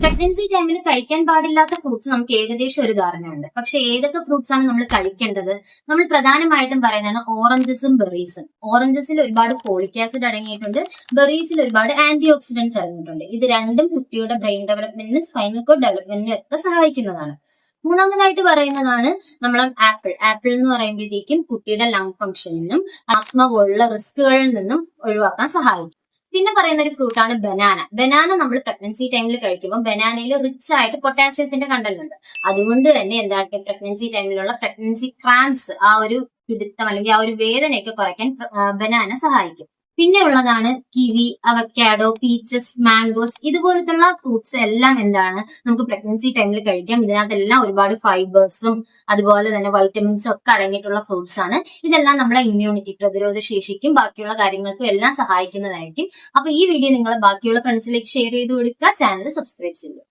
Pregnancy ടൈമിൽ കഴിക്കാൻ പാടില്ലാത്ത ഫ്രൂട്ട്സ് നമുക്ക് ഏകദേശം ഒരു ധാരണയുണ്ട്. പക്ഷെ ഏതൊക്കെ ഫ്രൂട്ട്സ് ആണ് നമ്മൾ കഴിക്കേണ്ടത്? നമ്മൾ പ്രധാനമായിട്ടും പറയുന്നതാണ് ഓറഞ്ചസും ബെറീസും. ഓറഞ്ചസിൽ ഒരുപാട് ഫോളിക് ആസിഡ് അടങ്ങിയിട്ടുണ്ട്, ബെറീസിൽ ഒരുപാട് ആന്റി ഓക്സിഡന്റ്സ് അടങ്ങിയിട്ടുണ്ട്. ഇത് രണ്ടും കുട്ടിയുടെ ബ്രെയിൻ ഡെവലപ്മെന്റിനും സ്പൈനൽ കോഡ് ഡെവലപ്മെന്റിനും ഒക്കെ സഹായിക്കുന്നതാണ്. മൂന്നാമതായിട്ട് പറയുന്നതാണ് നമ്മൾ ആപ്പിൾ. ആപ്പിൾ എന്ന് പറയുമ്പോഴത്തേക്കും കുട്ടിയുടെ ലങ് ഫംഗ്ഷനിലും ആസ്മ പോലുള്ള റിസ്കുകളിൽ നിന്നും ഒഴിവാക്കാൻ സഹായിക്കും. പിന്നെ പറയുന്ന ഒരു ഫ്രൂട്ടാണ് ബനാന. ബനാന നമ്മൾ പ്രഗ്നൻസി ടൈമിൽ കഴിക്കുമ്പോൾ ബനാനയിൽ റിച്ച് ആയിട്ട് പൊട്ടാസ്യത്തിന്റെ കണ്ടന്റ് ഉണ്ട്. അതുകൊണ്ട് തന്നെ എന്താണ് പ്രഗ്നൻസി ടൈമിലുള്ള പ്രഗ്നൻസി ക്രാംസ്, ആ ഒരു പിടുത്തം അല്ലെങ്കിൽ ആ ഒരു വേദനയൊക്കെ കുറയ്ക്കാൻ ബനാന സഹായിക്കും. പിന്നെ ഉള്ളതാണ് കിവി, അവക്കാഡോ, പീച്ചസ്, മാംഗോസ്. ഇതുപോലത്തുള്ള ഫ്രൂട്ട്സ് എല്ലാം എന്താണ് നമുക്ക് പ്രഗ്നൻസി ടൈമിൽ കഴിക്കാം. ഇതിനകത്തെല്ലാം ഒരുപാട് ഫൈബേഴ്സും അതുപോലെ തന്നെ വൈറ്റമിൻസും ഒക്കെ അടങ്ങിയിട്ടുള്ള ഫ്രൂട്ട്സ് ആണ്. ഇതെല്ലാം നമ്മളെ ഇമ്മ്യൂണിറ്റി, പ്രതിരോധ ശേഷിക്കും ബാക്കിയുള്ള കാര്യങ്ങൾക്കും എല്ലാം സഹായിക്കുന്നതായിരിക്കും. അപ്പൊ ഈ വീഡിയോ നിങ്ങൾ ബാക്കിയുള്ള ഫ്രണ്ട്സിലേക്ക് ഷെയർ ചെയ്ത് കൊടുക്കുക, ചാനൽ സബ്സ്ക്രൈബ് ചെയ്യുക.